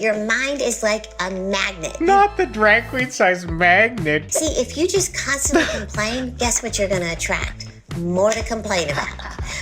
Your mind is like a magnet. Not the drag queen size magnet. See, if you just constantly complain, guess what you're gonna attract? More to complain about.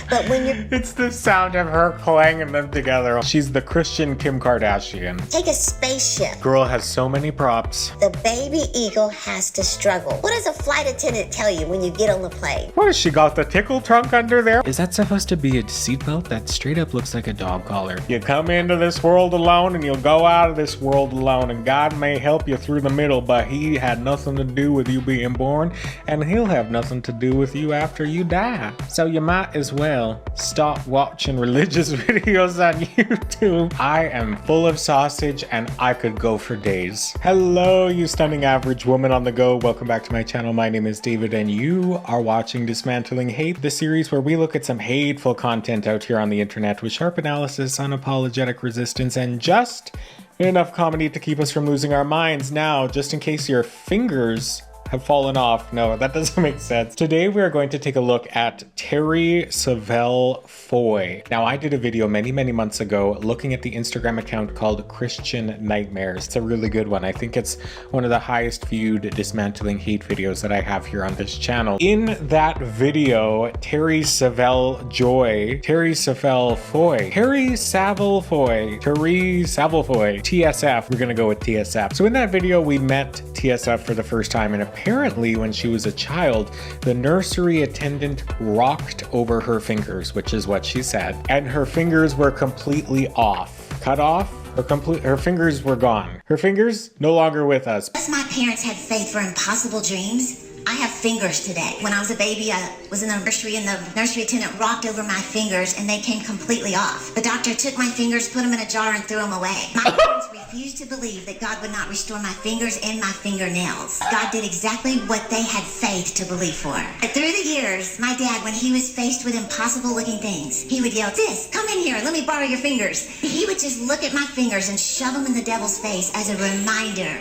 But when you're... It's the sound of her clanging them together. She's the Christian Kim Kardashian. Take a spaceship. Girl has so many props. The baby eagle has to struggle. What does a flight attendant tell you when you get on the plane? What has she got, the tickle trunk under there? Is that supposed to be a seatbelt? That straight up looks like a dog collar. You come into this world alone and you'll go out of this world alone, and God may help you through the middle, but he had nothing to do with you being born, and he'll have nothing to do with you after you die. So you might as well stop watching religious videos on YouTube. I am full of sausage and I could go for days. Hello, you stunning average woman on the go. Welcome back to my channel. My name is David and you are watching Dismantling Hate, the series where we look at some hateful content out here on the internet with sharp analysis, unapologetic resistance, and just enough comedy to keep us from losing our minds. Now, just in case your fingers have fallen off. No, that doesn't make sense. Today we are going to take a look at Terri Savelle Foy. Now, I did a video many months ago looking at the Instagram account called Christian Nightmares. It's a really good one. I think it's one of the highest viewed Dismantling Hate videos that I have here on this channel. In that video, Terri Savelle Foy, TSF, we're gonna go with TSF. So in that video, we met TSF for the first time, and apparently when she was a child, the nursery attendant rocked over her fingers, which is what she said, and her fingers were completely off. Cut off? Her fingers were gone. Her fingers no longer with us. Because my parents had faith for impossible dreams, I have fingers today. When I was a baby, I was in the nursery and the nursery attendant rocked over my fingers and they came completely off. The doctor took my fingers, put them in a jar and threw them away. My parents refused to believe that God would not restore my fingers and my fingernails. God did exactly what they had faith to believe for. But through the years, my dad, when he was faced with impossible looking things, he would yell, "Sis, come in here, let me borrow your fingers." He would just look at my fingers and shove them in the devil's face as a reminder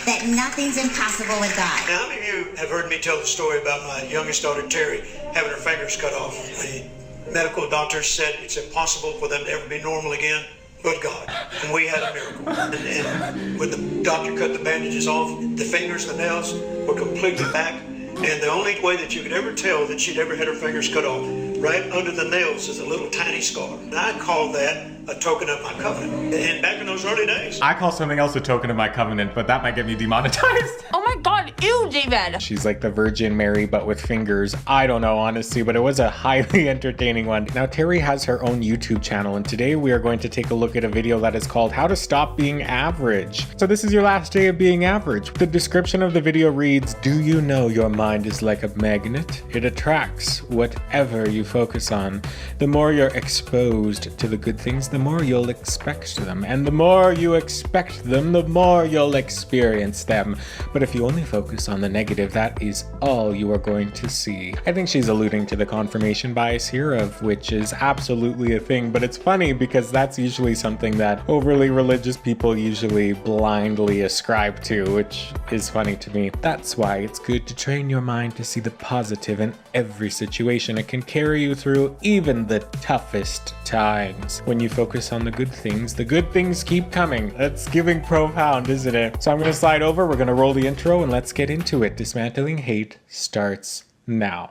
that nothing's impossible with God. Now, how many of you have heard me tell the story about my youngest daughter, Terry, having her fingers cut off? The medical doctors said it's impossible for them to ever be normal again, but God. And we had a miracle. And when the doctor cut the bandages off, the fingers, the nails were completely back. And the only way that you could ever tell that she'd ever had her fingers cut off, right under the nails is a little tiny scar. And I call that a token of my covenant. And back in those early days, I call something else a token of my covenant, but that might get me demonetized. Oh my God, ew, David. She's like the Virgin Mary, but with fingers. I don't know, honestly, but it was a highly entertaining one. Now, Terri has her own YouTube channel, and today we are going to take a look at a video that is called How to Stop Being Average. So this is your last day of being average. The description of the video reads, "Do you know your mind is like a magnet? It attracts whatever you focus on. The more you're exposed to the good things, the more you'll expect them. And the more you expect them, the more you'll experience them. But if you only focus on the negative, that is all you are going to see." I think she's alluding to the confirmation bias here, of which is absolutely a thing, but it's funny because that's usually something that overly religious people usually blindly ascribe to, which is funny to me. That's why it's good to train your mind to see the positive in every situation. It can carry you through even the toughest times. When you focus on the good things keep coming. That's giving profound, isn't it? So I'm gonna slide over, we're gonna roll the intro, and let's get into it. Dismantling Hate starts now.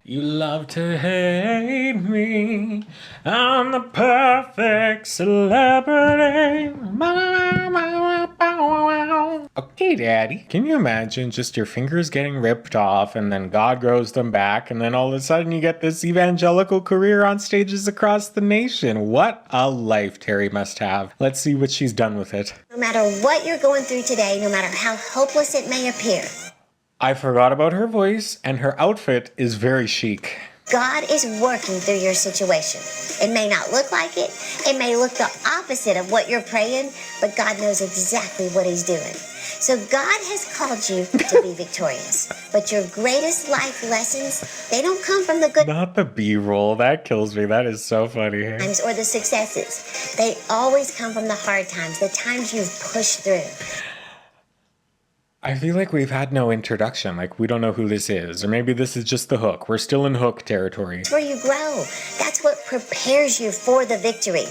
You love to hate me, I'm the perfect celebrity. Okay, Daddy. Can you imagine just your fingers getting ripped off and then God grows them back, and then all of a sudden you get this evangelical career on stages across the nation? What a life Terri must have. Let's see what she's done with it. No matter what you're going through today, no matter how hopeless it may appear, I forgot about her voice, and her outfit is very chic. God is working through your situation. It may not look like it. It may look the opposite of what you're praying, but God knows exactly what he's doing. So God has called you to be victorious. But your greatest life lessons, they don't come from the good Not the B-roll. That kills me. That is so funny. Hey? times or the successes. They always come from the hard times, the times you've pushed through. I feel like we've had no introduction. Like, we don't know who this is. Or maybe this is just the hook. We're still in hook territory. That's where you grow. That's what prepares you for the victory.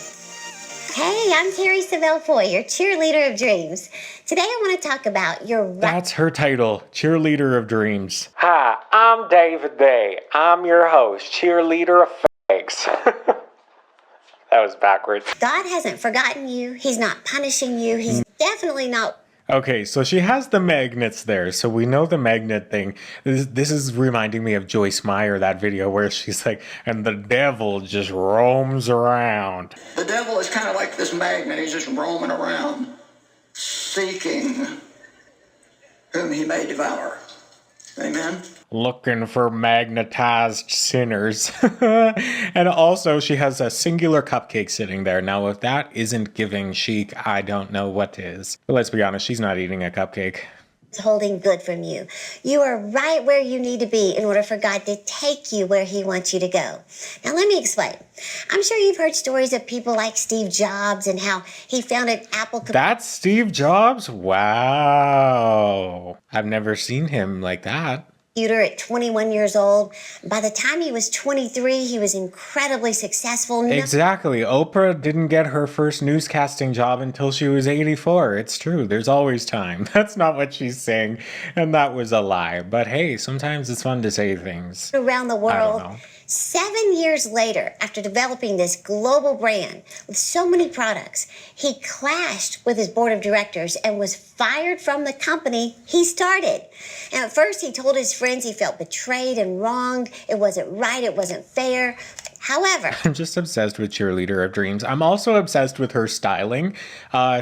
Hey, I'm Terri Savelle Foy, your cheerleader of dreams. Today I want to talk about your right. That's her title, Cheerleader of Dreams. Hi, I'm David Bay. I'm your host, Cheerleader of Fags. That was backwards. God hasn't forgotten you. He's not punishing you. He's definitely not. Okay, so she has the magnets there, so we know the magnet thing. This is reminding me of Joyce Meyer, that video where she's like, and the devil just roams around. The devil is kind of like this magnet. He's just roaming around, seeking whom he may devour. Amen? Looking for magnetized sinners. And also, she has a singular cupcake sitting there. Now, if that isn't giving chic, I don't know what is. But let's be honest, she's not eating a cupcake. Holding good from you. You are right where you need to be in order for God to take you where he wants you to go. Now let me explain. I'm sure you've heard stories of people like Steve Jobs and how he founded Apple. That's Steve Jobs? Wow. I've never seen him like that. At 21 years old. By the time he was 23, he was incredibly successful. Exactly. Oprah didn't get her first newscasting job until she was 84. It's true. There's always time. That's not what she's saying. And that was a lie. But hey, sometimes it's fun to say things. Around the world. I don't know. 7 years later, after developing this global brand with so many products, he clashed with his board of directors and was fired from the company he started. And at first, he told his friends he felt betrayed and wronged. It wasn't right. It wasn't fair. However, I'm just obsessed with Cheerleader of Dreams. I'm also obsessed with her styling.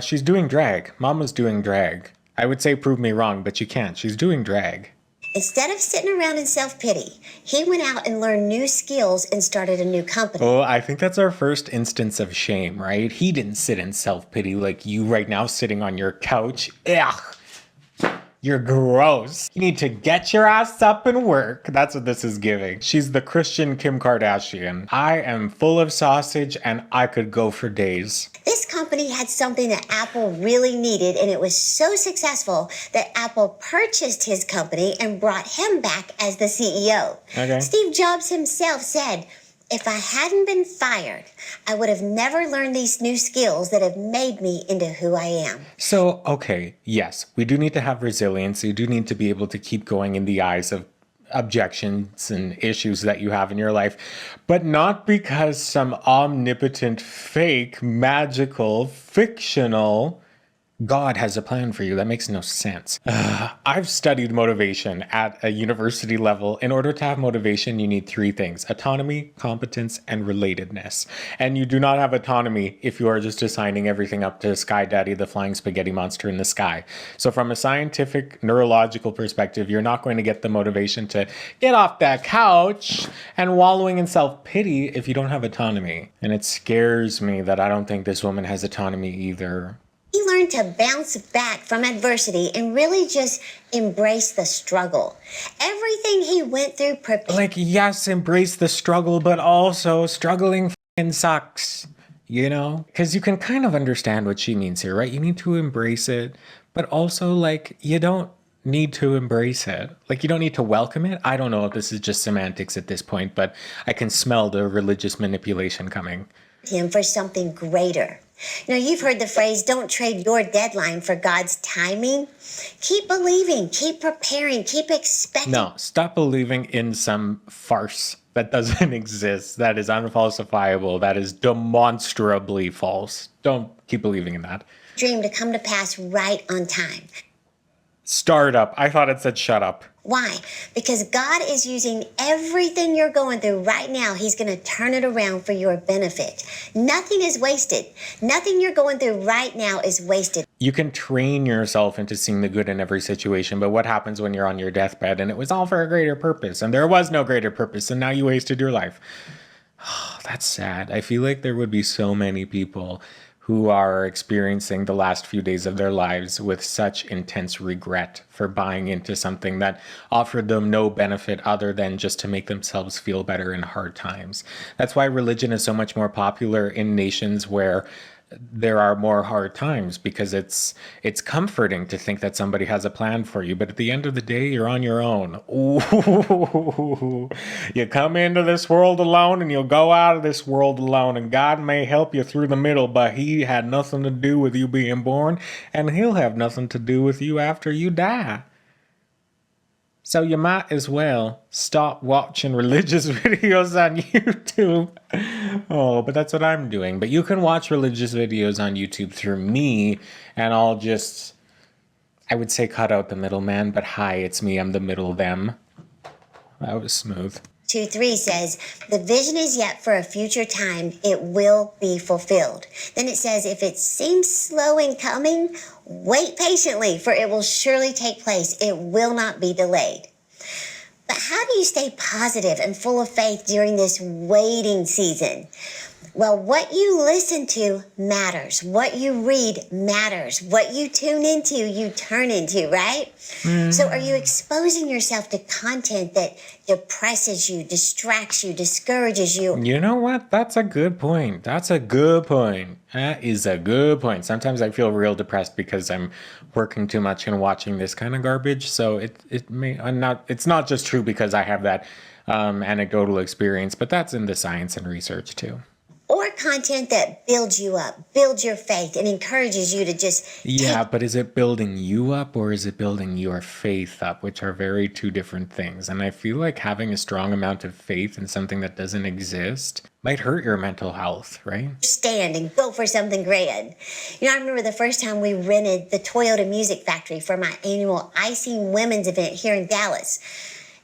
She's doing drag. Mama's doing drag. I would say prove me wrong, but you can't. She's doing drag. instead of sitting around in self-pity, he went out and learned new skills and started a new company. Oh, I think that's our first instance of shame, right? He didn't sit in self-pity like you right now sitting on your couch. Ugh. You're gross. You need to get your ass up and work. That's what this is giving. She's the Christian Kim Kardashian. I am full of sausage and I could go for days. This company had something that Apple really needed, and it was so successful that Apple purchased his company and brought him back as the CEO. Okay. Steve Jobs himself said, "If I hadn't been fired, I would have never learned these new skills that have made me into who I am." So, okay, yes, we do need to have resilience. You do need to be able to keep going in the eyes of objections and issues that you have in your life, but not because some omnipotent, fake, magical, fictional God has a plan for you. That makes no sense. I've studied motivation at a university level. In order to have motivation, you need three things: autonomy, competence, and relatedness. And you do not have autonomy if you are just assigning everything up to Sky Daddy, the flying spaghetti monster in the sky. So from a scientific, neurological perspective, you're not going to get the motivation to get off that couch and wallowing in self-pity if you don't have autonomy. And it scares me that I don't think this woman has autonomy either. He learned to bounce back from adversity and really just embrace the struggle. Everything he went through Like, yes, embrace the struggle, but also struggling f***ing sucks, you know? Because you can kind of understand what she means here, right? You need to embrace it, but also, like, you don't need to embrace it. Like, you don't need to welcome it. I don't know if this is just semantics at this point, but I can smell the religious manipulation coming. him for something greater. You know, you've heard the phrase, don't trade your deadline for God's timing. Keep believing, keep preparing, keep expecting. No, stop believing in some farce that doesn't exist, that is unfalsifiable, that is demonstrably false. Don't keep believing in that. Dream to come to pass right on time. Startup. I thought it said shut up. Why? Because God is using everything you're going through right now. He's going to turn it around for your benefit. Nothing is wasted. Nothing you're going through right now is wasted. You can train yourself into seeing the good in every situation, but what happens when you're on your deathbed and it was all for a greater purpose and there was no greater purpose and now you wasted your life? Oh, that's sad. I feel like there would be so many people who are experiencing the last few days of their lives with such intense regret for buying into something that offered them no benefit other than just to make themselves feel better in hard times. That's why religion is so much more popular in nations where there are more hard times, because it's comforting to think that somebody has a plan for you, but at the end of the day, you're on your own. Ooh. You come into this world alone and you'll go out of this world alone, and God may help you through the middle, but he had nothing to do with you being born, and he'll have nothing to do with you after you die. So you might as well stop watching religious videos on YouTube. Oh, but that's what I'm doing. But you can watch religious videos on YouTube through me, and I'll just, I would say cut out the middleman, but hi, it's me, I'm the middle them. That was smooth. 2:3 says, the vision is yet for a future time, it will be fulfilled. Then it says, if it seems slow in coming, wait patiently, for it will surely take place. It will not be delayed. But how do you stay positive and full of faith during this waiting season? Well, what you listen to matters. What you read matters. What you tune into, you turn into, right? So are you exposing yourself to content that depresses you, distracts you, discourages you? You know what? That's a good point. That is a good point. Sometimes I feel real depressed because I'm working too much and watching this kind of garbage. So it's not just true because I have that anecdotal experience, but that's in the science and research too. Or content that builds you up, builds your faith, and encourages you to just... Yeah, but is it building you up or is it building your faith up, which are very two different things? And I feel like having a strong amount of faith in something that doesn't exist might hurt your mental health, right? Stand and go for something grand. You know, I remember the first time we rented the Toyota Music Factory for my annual Icing Women's event here in Dallas.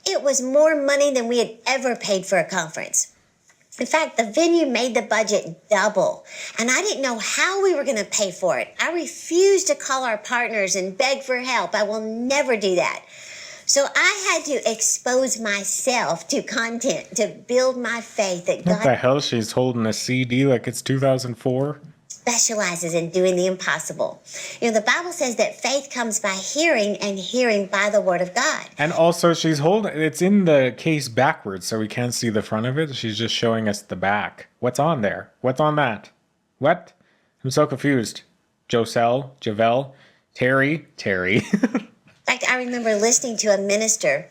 It was more money than we had ever paid for a conference. In fact, the venue made the budget double, and I didn't know how we were going to pay for it. I refused to call our partners and beg for help. I will never do that. So I had to expose myself to content to build my faith that God... What the hell? She's holding a CD like it's 2004? ...specializes in doing the impossible. You know, the Bible says that faith comes by hearing, and hearing by the word of God. And also she's holding, it's in the case backwards, so we can't see the front of it. She's just showing us the back. What's on there? What's on that? What? I'm so confused. Joselle, Javelle, Terry. In fact, I remember listening to a minister,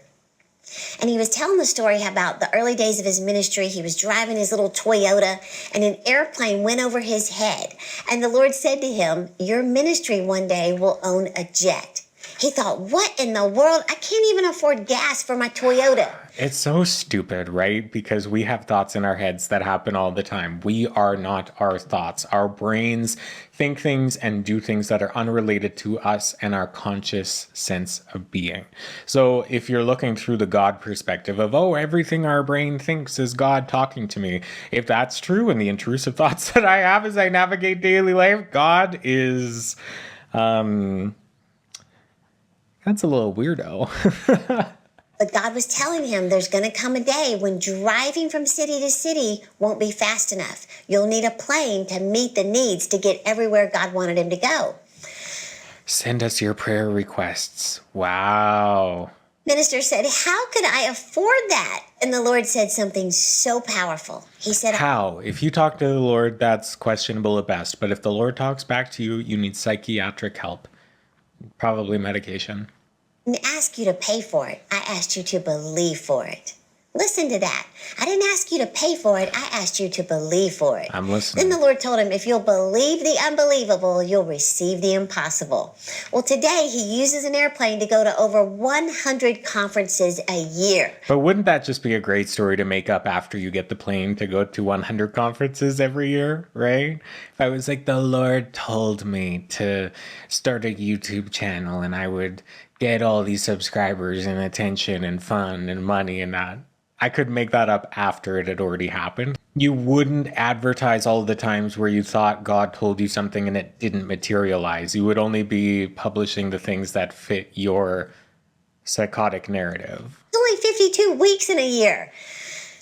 and he was telling the story about the early days of his ministry. He was driving his little Toyota, and an airplane went over his head. And the Lord said to him, your ministry one day will own a jet. He thought, what in the world? I can't even afford gas for my Toyota. It's so stupid, right? Because we have thoughts in our heads that happen all the time. We are not our thoughts. Our brains think things and do things that are unrelated to us and our conscious sense of being. So if you're looking through the God perspective of, oh, everything our brain thinks is God talking to me, if that's true and the intrusive thoughts that I have as I navigate daily life, God is... That's a little weirdo. But God was telling him there's going to come a day when driving from city to city won't be fast enough. You'll need a plane to meet the needs to get everywhere God wanted him to go. Send us your prayer requests. Wow. Minister said, how could I afford that? And the Lord said something so powerful. He said, how? If you talk to the Lord, that's questionable at best. But if the Lord talks back to you, you need psychiatric help. Probably medication. I didn't ask you to pay for it. I asked you to believe for it. Listen to that. I didn't ask you to pay for it. I asked you to believe for it. I'm listening. Then the Lord told him, if you'll believe the unbelievable, you'll receive the impossible. Well, today he uses an airplane to go to over 100 conferences a year. But wouldn't that just be a great story to make up after you get the plane to go to 100 conferences every year, right? If I was like, the Lord told me to start a YouTube channel and I would get all these subscribers and attention and fun and money and that. I could make that up after it had already happened. You wouldn't advertise all the times where you thought God told you something and it didn't materialize. You would only be publishing the things that fit your psychotic narrative. It's only 52 weeks in a year.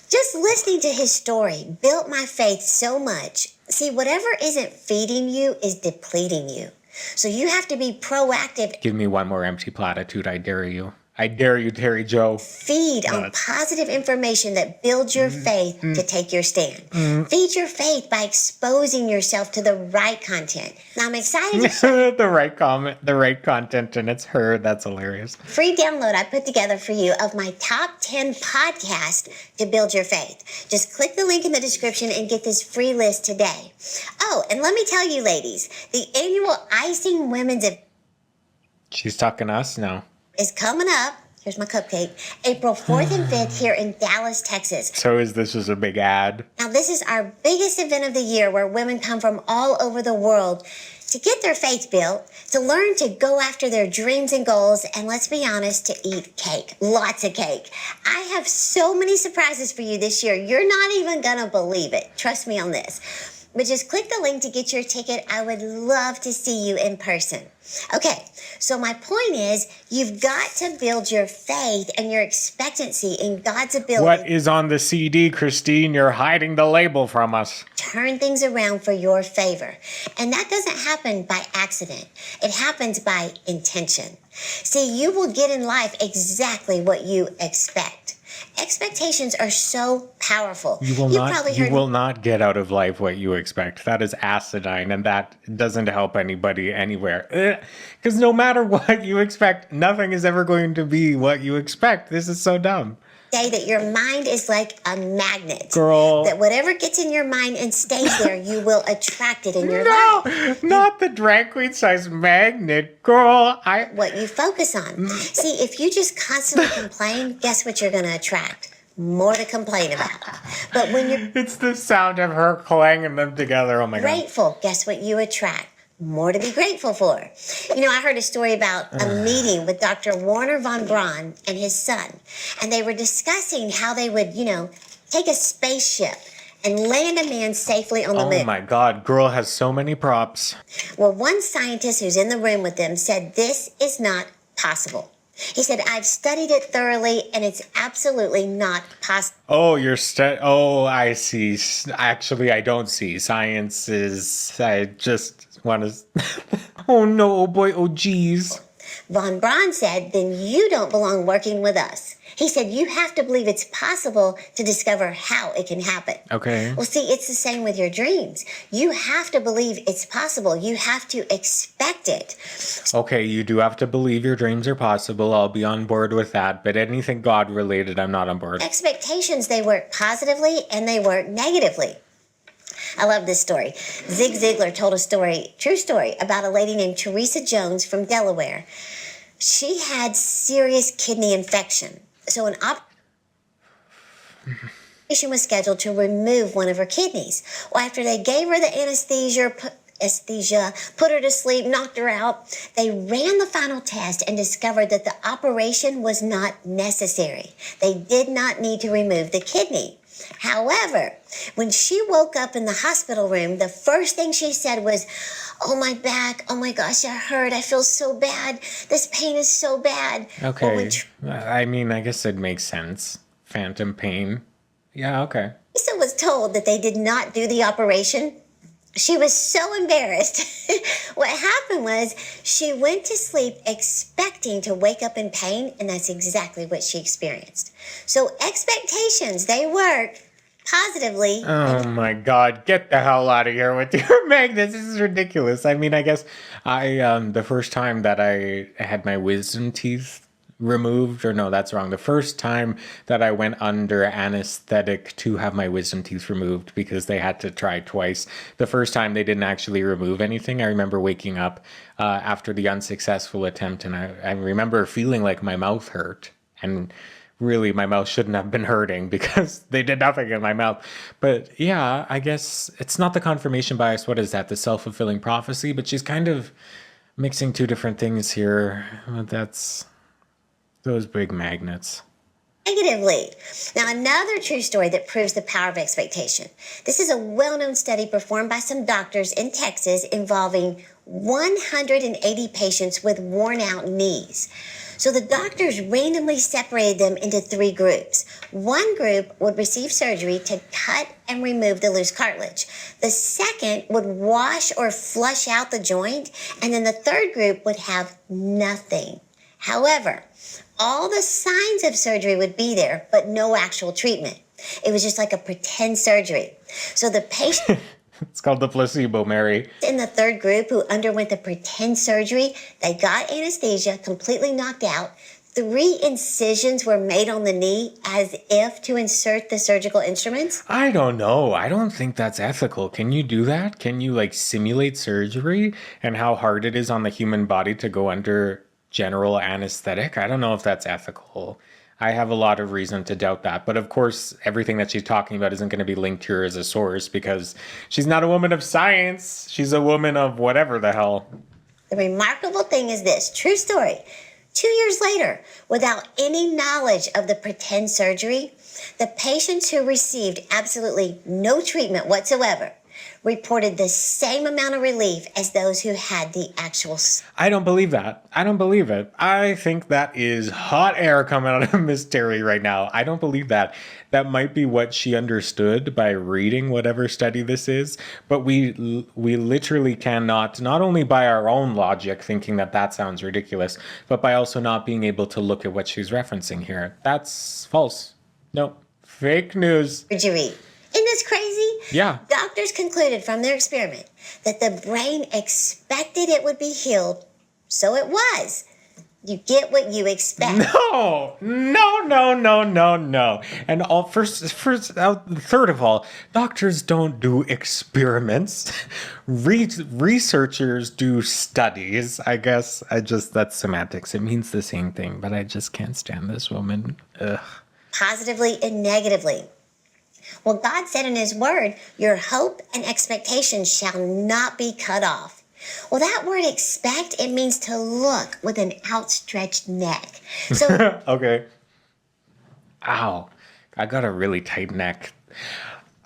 Just listening to his story built my faith so much. See, whatever isn't feeding you is depleting you. So you have to be proactive. Give me one more empty platitude, I dare you. I dare you, Terri Jo. Feed on positive information that builds your faith to take your stand. Feed your faith by exposing yourself to the right content. Now I'm excited to share the right content, and it's her. That's hilarious. free download I put together for you of my top 10 podcasts to build your faith. Just click the link in the description and get this free list today. Oh, and let me tell you, ladies, the annual Icing Women's event She's talking to us now. is coming up. Here's my cupcake. April 4th and 5th here in Dallas, Texas. So is this just a big ad? Now, this is our biggest event of the year where women come from all over the world to get their faith built, to learn to go after their dreams and goals, and let's be honest, to eat cake. Lots of cake. I have so many surprises for you this year. You're not even going to believe it. Trust me on this. But just click the link to get your ticket. I would love to see you in person. Okay, so my point is, you've got to build your faith and your expectancy in God's ability. What is on the CD, Christine? You're hiding the label from us. Turn things around for your favor. And that doesn't happen by accident. It happens by intention. See, you will get in life exactly what you expect. Expectations are so powerful. You will not get out of life what you expect. That is acidine, and that doesn't help anybody anywhere. Because no matter what you expect, nothing is ever going to be what you expect. This is so dumb. Say that your mind is like a magnet. Girl. That whatever gets in your mind and stays there, you will attract it in your life. Not the drag queen size magnet. Girl, What you focus on. See, if you just constantly complain, guess what you're going to attract? More to complain about. But when you're It's the sound of her clanging them together. Oh my God. grateful, guess what you attract? More to be grateful for. You know, I heard a story about a meeting with Dr. Warner von Braun and his son. And they were discussing how they would, take a spaceship and land a man safely on the Oh moon. my God. Girl has so many props. Well, one scientist who's in the room with them said this is not possible. He said, I've studied it thoroughly, and it's absolutely not possible. Oh, I see. Actually, I don't see. Science is, I just want to, oh no, oh boy, oh geez. Von Braun said, then you don't belong working with us. He said, you have to believe it's possible to discover how it can happen. Okay. Well, see, it's the same with your dreams. You have to believe it's possible. You have to expect it. Okay, you do have to believe your dreams are possible. I'll be on board with that. But anything God related, I'm not on board. Expectations, they work positively and they work negatively. I love this story. Zig Ziglar told a story, true story, about a lady named Teresa Jones from Delaware. She had serious kidney infection. So an operation was scheduled to remove one of her kidneys. Well, after they gave her the anesthesia, put her to sleep, knocked her out, they ran the final test and discovered that the operation was not necessary. They did not need to remove the kidney. However, when she woke up in the hospital room, the first thing she said was, oh, my back, oh my gosh, I hurt, I feel so bad, this pain is so bad. Okay, I mean, I guess it makes sense. Phantom pain. Yeah, okay. Teresa was told that they did not do the operation. She was so embarrassed. What happened was she went to sleep expecting to wake up in pain, and that's exactly what she experienced. So expectations, they work positively. Oh my God, get the hell out of here with your magnets. This is ridiculous. I mean, I guess the first time that I had my wisdom teeth removed, or no, that's wrong. The first time that I went under anesthetic to have my wisdom teeth removed, because they had to try twice. The first time they didn't actually remove anything. I remember waking up after the unsuccessful attempt, and I remember feeling like my mouth hurt, and really my mouth shouldn't have been hurting because they did nothing in my mouth. But yeah, I guess it's not the confirmation bias. What is that? The self-fulfilling prophecy. But she's kind of Mixing two different things here. That's those big magnets. Negatively. Now, another true story that proves the power of expectation. This is a well-known study performed by some doctors in Texas involving 180 patients with worn-out knees. So the doctors randomly separated them into 3 groups. One group would receive surgery to cut and remove the loose cartilage. The second would wash or flush out the joint, and then the third group would have nothing. However, all the signs of surgery would be there, but no actual treatment. It was just like a pretend surgery. So the patient It's called the placebo, Mary. in the third group who underwent the pretend surgery, they got anesthesia, completely knocked out. 3 incisions were made on the knee as if to insert the surgical instruments. I don't know. I don't think that's ethical. Can you do that? Can you like simulate surgery and how hard it is on the human body to go under general anesthetic? I don't know if that's ethical. I have a lot of reason to doubt that. But of course, everything that she's talking about isn't going to be linked here as a source because she's not a woman of science. She's a woman of whatever the hell. The remarkable thing is this, true story. 2 years later, without any knowledge of the pretend surgery, the patients who received absolutely no treatment whatsoever reported the same amount of relief as those who had the actual. I don't believe that. I don't believe it. I think that is hot air coming out of Miss Terri right now. I don't believe that. That might be what she understood by reading whatever study this is, but we literally cannot, not only by our own logic thinking that that sounds ridiculous, but by also not being able to look at what she's referencing here. That's false. No, fake news. Surgery. Isn't this crazy? Yeah. Doctors concluded from their experiment that the brain expected it would be healed, so it was. You get what you expect. No. And third of all, doctors don't do experiments. Researchers do studies. I guess that's semantics. It means the same thing, but I just can't stand this woman. Ugh. Positively and negatively. Well, God said in his word, your hope and expectation shall not be cut off. Well, that word expect, it means to look with an outstretched neck. So, Okay. Ow. I got a really tight neck.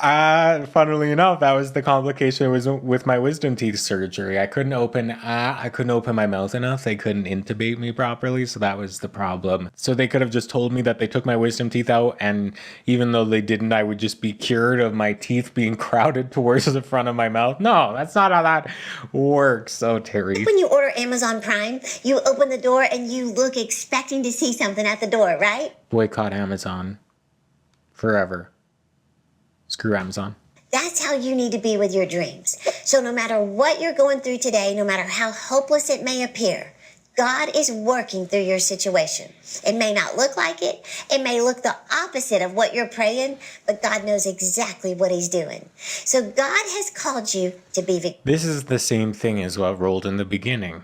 Funnily enough, that was the complication with my wisdom teeth surgery. I couldn't open my mouth enough. They couldn't intubate me properly, so that was the problem. So they could have just told me that they took my wisdom teeth out, and even though they didn't, I would just be cured of my teeth being crowded towards the front of my mouth. No, that's not how that works. So Terri. when you order Amazon Prime, you open the door and you look expecting to see something at the door, right? Boycott Amazon. Forever. Screw Amazon. That's how you need to be with your dreams. So no matter what you're going through today, no matter how hopeless it may appear, God is working through your situation. It may not look like it. It may look the opposite of what you're praying, but God knows exactly what he's doing. So God has called you to be victorious. This is the same thing as what rolled in the beginning.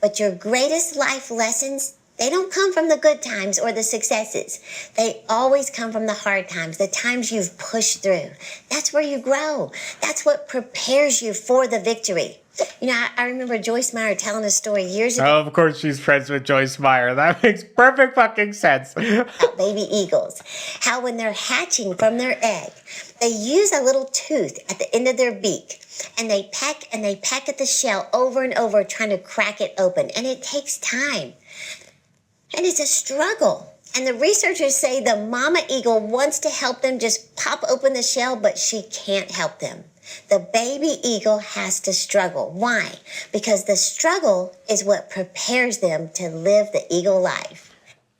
But your greatest life lessons, they don't come from the good times or the successes. They always come from the hard times, the times you've pushed through. That's where you grow. That's what prepares you for the victory. You know, I remember Joyce Meyer telling a story years ago. Oh, of course she's friends with Joyce Meyer. That makes perfect fucking sense. About baby eagles. How when they're hatching from their egg, they use a little tooth at the end of their beak. And they peck at the shell over and over, trying to crack it open. And it takes time. And it's a struggle. And the researchers say the mama eagle wants to help them just pop open the shell, but she can't help them. The baby eagle has to struggle. Why? Because the struggle is what prepares them to live the eagle life.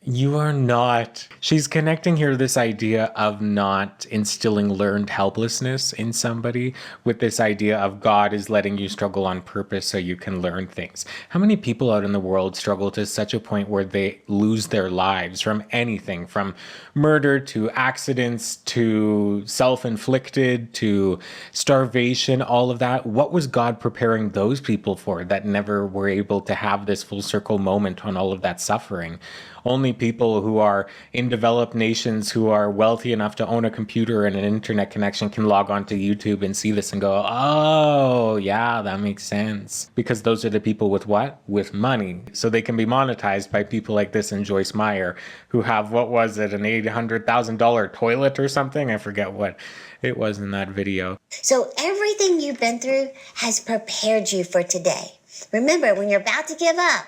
You are not. She's connecting here this idea of not instilling learned helplessness in somebody with this idea of God is letting you struggle on purpose so you can learn things. How many people out in the world struggle to such a point where they lose their lives from anything, from murder to accidents to self-inflicted to starvation, all of that? What was God preparing those people for that never were able to have this full circle moment on all of that suffering? only people who are in developed nations who are wealthy enough to own a computer and an internet connection can log on to YouTube and see this and go, oh, yeah, that makes sense. Because those are the people with what? With money. So they can be monetized by people like this and Joyce Meyer, who have, what was it, an $800,000 toilet or something? I forget what it was in that video. So everything you've been through has prepared you for today. Remember, when you're about to give up,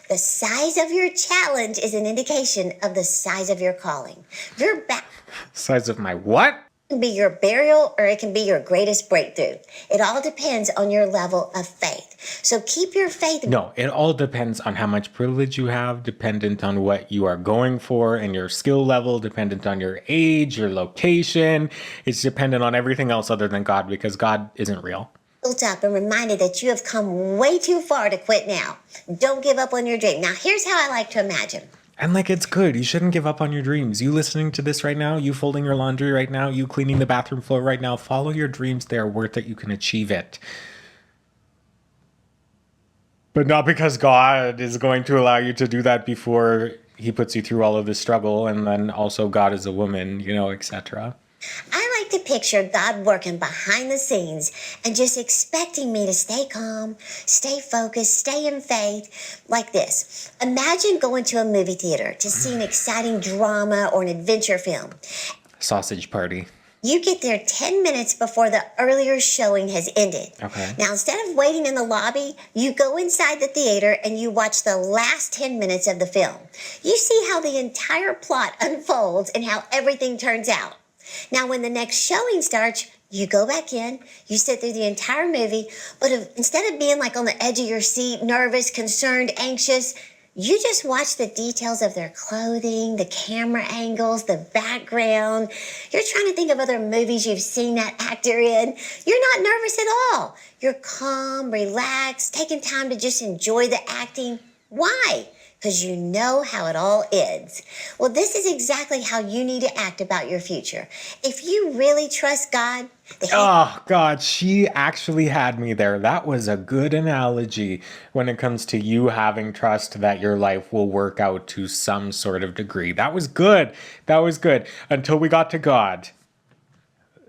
the size of your challenge is an indication of the size of your calling. Your back Size of my what? can be your burial or it can be your greatest breakthrough. It all depends on your level of faith. So keep your faith. No, it all depends on how much privilege you have, dependent on what you are going for and your skill level, dependent on your age, your location. It's dependent on everything else other than God, because God isn't real. Built up and reminded that you have come way too far to quit now. Don't give up on your dream. Now, here's how I like to imagine. And like, it's good. You shouldn't give up on your dreams. You listening to this right now, you folding your laundry right now, you cleaning the bathroom floor right now, follow your dreams. They are worth it. You can achieve it. But not because God is going to allow you to do that before he puts you through all of this struggle. And then also God is a woman, etc. I like to picture God working behind the scenes and just expecting me to stay calm, stay focused, stay in faith, like this. Imagine going to a movie theater to see an exciting drama or an adventure film. Sausage party. You get there 10 minutes before the earlier showing has ended. Okay. Now, instead of waiting in the lobby, you go inside the theater and you watch the last 10 minutes of the film. You see how the entire plot unfolds and how everything turns out. Now, when the next showing starts, you go back in, you sit through the entire movie, but instead of being like on the edge of your seat, nervous, concerned, anxious, you just watch the details of their clothing, the camera angles, the background. You're trying to think of other movies you've seen that actor in. You're not nervous at all. You're calm, relaxed, taking time to just enjoy the acting. Why? Because you know how it all ends. Well, this is exactly how you need to act about your future. If you really trust God, oh, God, she actually had me there. That was a good analogy when it comes to you having trust that your life will work out to some sort of degree. That was good. That was good. Until we got to God.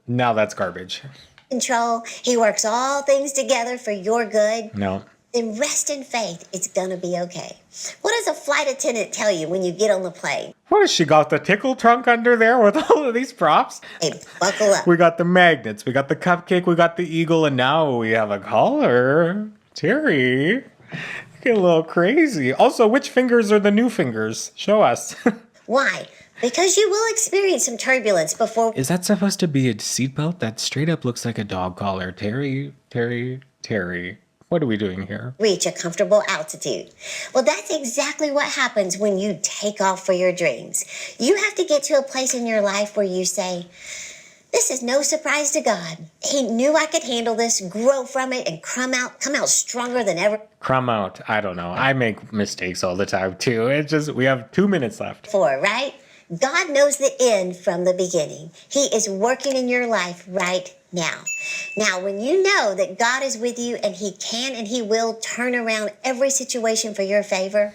Now that's garbage. Control. He works all things together for your good. No. Then rest in faith. It's gonna be okay. What does a flight attendant tell you when you get on the plane? What has she got? The tickle trunk under there with all of these props? Hey, buckle up. We got the magnets, we got the cupcake, we got the eagle, and now we have a collar. Terry, get a little crazy. Also, which fingers are the new fingers? Show us. Why? Because you will experience some turbulence before... Is that supposed to be a seatbelt? That straight up looks like a dog collar. Terry. What are we doing here? Reach a comfortable altitude. Well, that's exactly what happens when you take off for your dreams. You have to get to a place in your life where you say, this is no surprise to God. He knew I could handle this, grow from it, and come out stronger than ever. Crumb out. I don't know. I make mistakes all the time too. It's just, we have 2 minutes left. Before, right? God knows the end from the beginning. He is working in your life right now. Now, when you know that God is with you and he can and he will turn around every situation for your favor,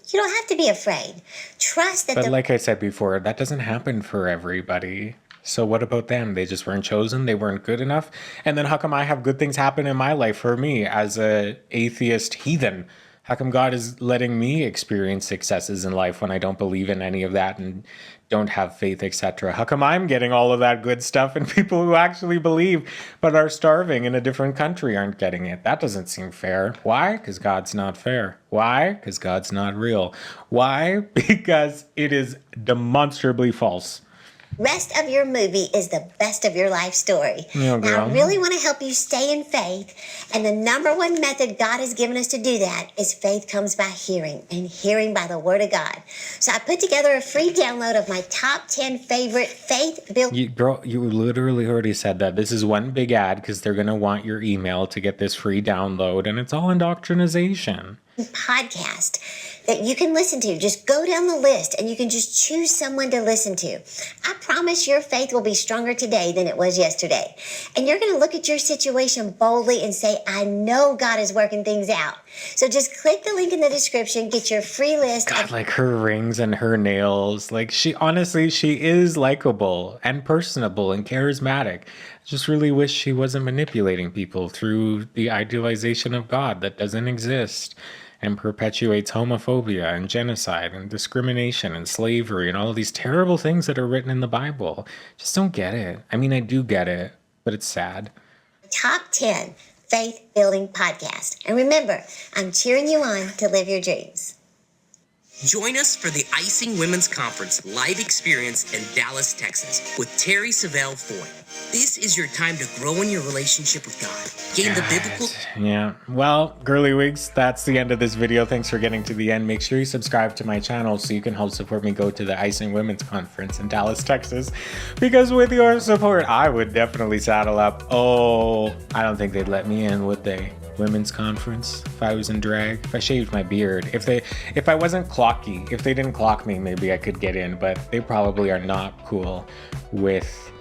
you don't have to be afraid. Trust that. But like I said before, that doesn't happen for everybody. So what about them? They just weren't chosen. They weren't good enough. And then how come I have good things happen in my life for me as a atheist heathen? How come God is letting me experience successes in life when I don't believe in any of that and don't have faith, etc.? How come I'm getting all of that good stuff and people who actually believe but are starving in a different country aren't getting it? That doesn't seem fair. Why? Because God's not fair. Why? Because God's not real. Why? Because it is demonstrably false. Rest of your movie is the best of your life story. Yeah, now, I really want to help you stay in faith. And the number one method God has given us to do that is faith comes by hearing, and hearing by the word of God. So I put together a free download of my top 10 favorite faith-building... Girl, you literally already said that. This is one big ad because they're going to want your email to get this free download, and it's all indoctrination. podcast that you can listen to. Just go down the list and you can just choose someone to listen to. I promise your faith will be stronger today than it was yesterday. And you're going to look at your situation boldly and say, I know God is working things out. So just click the link in the description, get your free list. God, like her rings and her nails. Like she is likable and personable and charismatic. I just really wish she wasn't manipulating people through the idealization of God that doesn't exist and perpetuates homophobia and genocide and discrimination and slavery and all of these terrible things that are written in the Bible. Just don't get it. I mean, I do get it, but it's sad. Top 10 faith building podcast. And remember, I'm cheering you on to live your dreams. Join us for the Icing Women's Conference live experience in Dallas, Texas with Terri Savelle Foy. This is your time to grow in your relationship with God. Gain the biblical... Yeah. Well, girly wigs, that's the end of this video. Thanks for getting to the end. Make sure you subscribe to my channel so you can help support me go to the Icing Women's Conference in Dallas, Texas. Because with your support, I would definitely saddle up. Oh, I don't think they'd let me in, would they? Women's conference, if I was in drag, if I shaved my beard, if I wasn't clocky, if they didn't clock me, maybe I could get in, but they probably are not cool with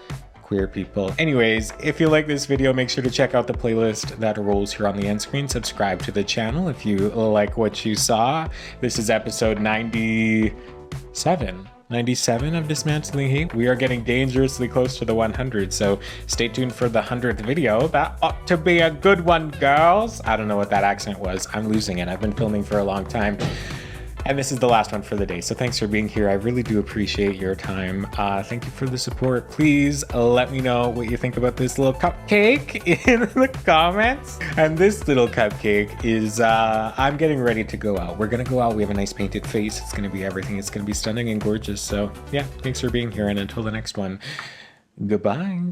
queer people. Anyways, if you like this video, make sure to check out the playlist that rolls here on the end screen. Subscribe to the channel if you like what you saw. This is episode 97 of Dismantling Hate. We are getting dangerously close to the 100, so stay tuned for the 100th video. That ought to be a good one, girls. I don't know what that accent was. I'm losing it. I've been filming for a long time. And this is the last one for the day. So thanks for being here. I really do appreciate your time. Thank you for the support. Please let me know what you think about this little cupcake in the comments. And this little cupcake is, I'm getting ready to go out. We're going to go out. We have a nice painted face. It's going to be everything. It's going to be stunning and gorgeous. So yeah, thanks for being here. And until the next one, goodbye.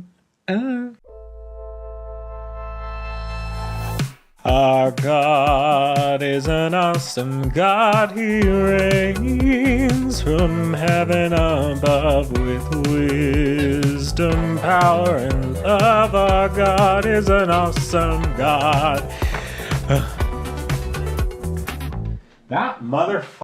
Our God is an awesome God. He reigns from heaven above with wisdom, power, and love. Our God is an awesome God. That motherfucker.